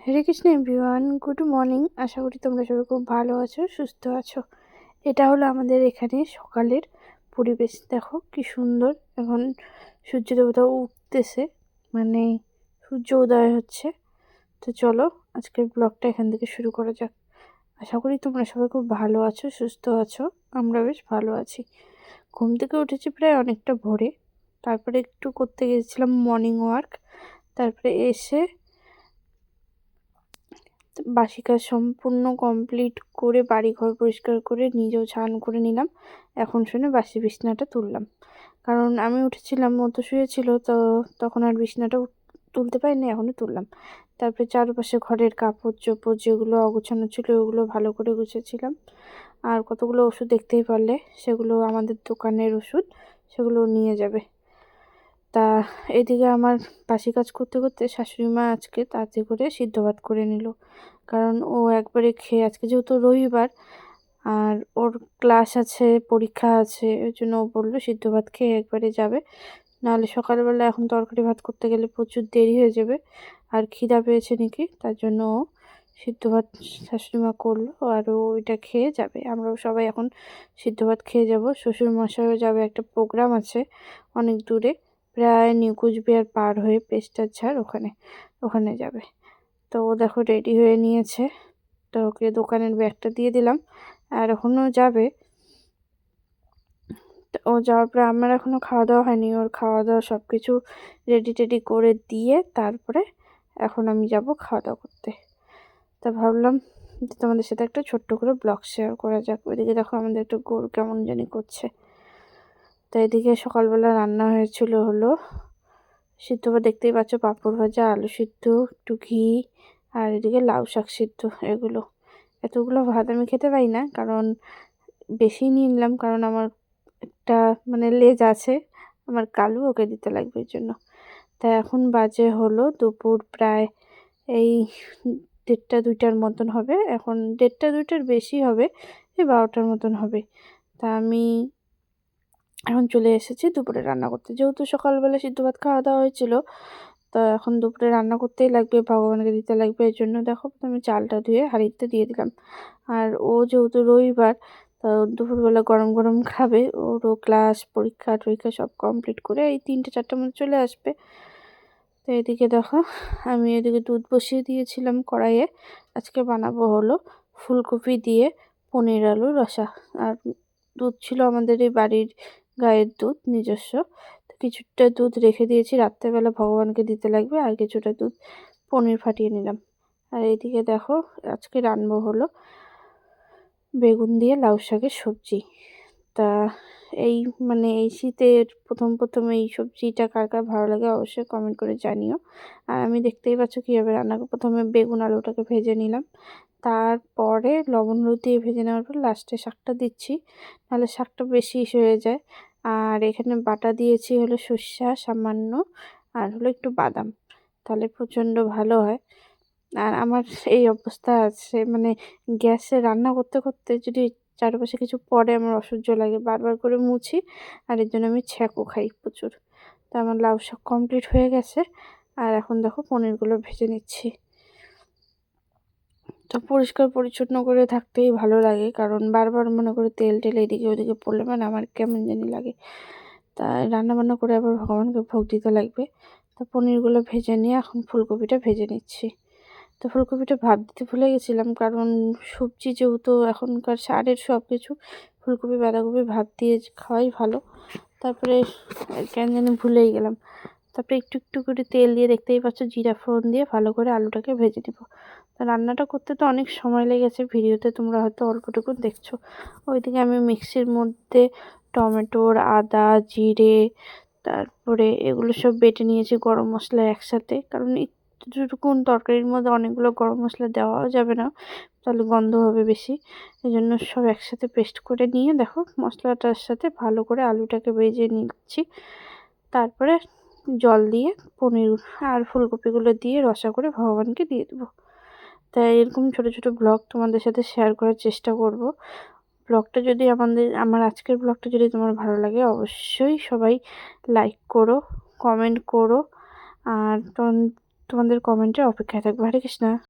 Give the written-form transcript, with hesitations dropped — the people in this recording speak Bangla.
হরে কৃষ্ণ এভরিওয়ান, গুড মর্নিং। আশা করি তোমরা সবাই খুব ভালো আছো, সুস্থ আছো। এটা হলো আমাদের এখানে সকালের পরিবেশ। দেখো কি সুন্দর, এখন সূর্য দেবতা উঠতেছে, মানে সূর্য উদয় হচ্ছে। তো চলো আজকের ব্লগটা এখান থেকে শুরু করা যাক। আশা করি তোমরা সবাই খুব ভালো আছো, সুস্থ আছো। আমরা বেশ ভালো আছি। ঘুম থেকে উঠেছি প্রায় অনেকটা ভোরে, তারপরে একটু করতে গেছিলাম মর্নিং ওয়ার্ক। তারপরে এসে বাসি কাজ সম্পূর্ণ কমপ্লিট করে বাড়িঘর পরিষ্কার করে নিজেও স্নান করে নিলাম। এখন শুনে বাসি বিছনাটা তুললাম, কারণ আমি উঠেছিলাম, ও তো শুয়েছিল, তো তখন আর বিছনাটা তুলতে পারিনি, এখনই তুললাম। তারপরে চারপাশে ঘরের কাপড় চোপড় যেগুলো অগোছানো ছিল ওগুলো ভালো করে গুছিয়েছিলাম। আর কতগুলো ওষুধ দেখতেই পারলে, সেগুলো আমাদের দোকানের ওষুধ, সেগুলো নিয়ে যাবে। তা এদিকে আমার বাসি কাজ করতে করতে শাশুড়ি মা আজকে তাড়াতাড়ি করে সিদ্ধ ভাত করে নিল, কারণ ও একবারে খেয়ে, আজকে যেহেতু রবিবার আর ওর ক্লাস আছে, পরীক্ষা আছে, ওই জন্য ও বললো সিদ্ধ ভাত খেয়ে একবারে যাবে, নাহলে সকালবেলা এখন তরকারি ভাত করতে গেলে প্রচুর দেরি হয়ে যাবে। আর খিদা পেয়েছে নাকি, তার জন্য ও সিদ্ধ ভাত শাশুড়ি মা করলো, আর ও ওইটা খেয়ে যাবে। আমরাও সবাই এখন সিদ্ধ ভাত খেয়ে যাব। শ্বশুর মশাইও যাবে, একটা প্রোগ্রাম আছে অনেক দূরে, প্রায় নিউ কুচবিহার পার হয়ে পেস্টার ঝাড়, ওখানে যাবে। তো ও দেখো রেডি হয়ে নিয়েছে, তো ওকে দোকানের ব্যাগটা দিয়ে দিলাম, আর এখনও যাবে। তো ও যাওয়ার পরে আমার এখনও খাওয়া দাওয়া হয়নি, ওর খাওয়া দাওয়া সব কিছু রেডি টেডি করে দিয়ে তারপরে এখন আমি যাব খাওয়া দাওয়া করতে। তা ভাবলাম যে তোমাদের সাথে একটা ছোট্ট করে ব্লগ শেয়ার করা যাক। ওইদিকে দেখো আমাদের একটা গরু কেমন জানি করছে। তো এদিকে সকালবেলা রান্না হয়েছিল হলো সিদ্ধ ভাত, দেখতেই পাচ্ছ, পাঁপড় ভাজা, আলু সিদ্ধ, একটু ঘি, আর এদিকে লাউ শাক সিদ্ধ। এতগুলো ভাত আমি খেতে পারি না, কারণ বেশি নিয়ে নিলাম, কারণ আমার একটা মানে লেজ আছে, আমার কালু, ওকে দিতে লাগবে এর জন্য। তা এখন বাজে হলো দুপুর প্রায় এই 1:30-2টার মতন হবে। এখন 1:30-2টার বেশি হবে, এই 12টার মতন হবে। তা আমি এখন চলে এসেছি দুপুরে রান্না করতে, যেহেতু সকালবেলা সিদ্ধ ভাত খাওয়া দাওয়া হয়েছিল, তো এখন দুপুরে রান্না করতেই লাগবে, ভগবানকে দিতে লাগবে। এর জন্য দেখো আমি চালটা ধুয়ে হাঁড়িতে দিয়ে দিলাম। আর ও যেহেতু রবিবার, তো দুপুরবেলা গরম গরম খাবে। ওরও ক্লাস পরীক্ষা টরীক্ষা সব কমপ্লিট করে এই 3টে-4টার মধ্যে চলে আসবে। তো এদিকে দেখো আমি এদিকে দুধ বসিয়ে দিয়েছিলাম কড়াইয়ে। আজকে বানাবো হলো ফুলকপি দিয়ে পনির আলুর রসা। আর দুধ ছিল আমাদের এই বাড়ির গায়ের দুধ, নিজস্ব। তো কিছুটা দুধ রেখে দিয়েছি, রাত্রেবেলা ভগবানকে দিতে লাগবে, আর কিছুটা দুধ পনির ফাটিয়ে নিলাম। আর এইদিকে দেখো আজকে রান্নাবো হলো বেগুন দিয়ে লাউ শাকের সবজি। তা এই মানে এই শীতের প্রথম এই সবজিটা কার কার ভালো লাগে অবশ্যই কমেন্ট করে জানিও। আর আমি দেখতেই পাচ্ছ কীভাবে রান্না করি। প্রথমে বেগুন আলুটাকে ভেজে নিলাম, তারপরে লবণ হলুদ দিয়ে ভেজে নেওয়ার পর লাস্টে শাকটা দিচ্ছি, নাহলে শাকটা বেশি হয়ে যায়। আর এখানে বাটা দিয়েছি হলো সর্ষা সামান্য, আর হলো একটু বাদাম, তাহলে প্রচণ্ড ভালো হয়। আর আমার এই অবস্থা আছে, মানে গ্যাসে রান্না করতে করতে যদি চারপাশে কিছু পড়ে আমার অসহ্য লাগে, বারবার করে মুছি, আর এর জন্য আমি ছ্যাঁকও খাই প্রচুর। তো আমার লাউ শাক কমপ্লিট হয়ে গেছে, আর এখন দেখো পনিরগুলো ভেজে নিচ্ছি। তো পরিষ্কার পরিচ্ছন্ন করে থাকতেই ভালো লাগে, কারণ বারবার মনে করে তেল টেল এদিকে ওদিকে পড়লে মানে আমার কেমন জানি লাগে। তাই রান্নাবান্না করে আবার ভগবানকে ভোগ দিতে লাগবে। তো পনিরগুলো ভেজে নিয়ে এখন ফুলকপিটা ভেজে নিচ্ছি। তো ফুলকপিটা ভাপ দিতে ভুলে গেছিলাম, কারণ সবজি যেহেতু এখনকার সারের সব কিছু, ফুলকপি বাঁধাকপি ভাপ দিয়ে খাওয়াই ভালো। তারপরে কেন জানি ভুলেই গেলাম। তারপরে একটু একটু করে তেল দিয়ে, দেখতেই পাচ্ছ, জিরা ফোড়ন দিয়ে ভালো করে আলুটাকে ভেজে নেব। তো রান্নাটা করতে তো অনেক সময় লেগেছে, ভিডিওতে তোমরা হয়তো অল্পটুকু দেখছো। ওইদিকে আমি মিক্সির মধ্যে টমেটোর, আদা, জিরে, তারপরে এগুলো সব বেটে নিয়েছি, গরম মশলা একসাথে, কারণ একটুটুকুন তরকারির মধ্যে অনেকগুলো গরম মশলা দেওয়াও যাবে না, তাহলে গন্ধ হবে বেশি। এই জন্য সব একসাথে পেস্ট করে নিয়ে দেখো মশলাটার সাথে ভালো করে আলুটাকে ভেজে নিচ্ছি। তারপরে জল দিয়ে পনির আর ফুলকপিগুলো দিয়ে রসা করে ভগবানকে দিয়ে দেবো। তাই এরকম ছোটো ছোটো ব্লগ তোমাদের সাথে শেয়ার করার চেষ্টা করব। ব্লগটা যদি আমার আজকের ব্লগটা যদি তোমার ভালো লাগে, অবশ্যই সবাই লাইক করো, কমেন্ট করো, আর তোমাদের কমেন্টের অপেক্ষায় থাকবো। হরে কৃষ্ণা।